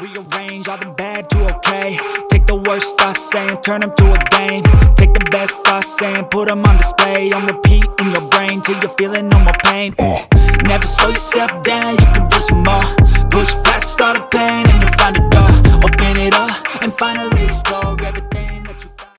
Rearrange all the bad to okay. Take the worst thoughts saying, turn them to a game. Take the best thoughts saying, put them on display. On repeat in your brain till you're feeling no more pain. Never slow yourself down, you can do some more. Push past all the pain and you'll find a door. Open it up and finally explore.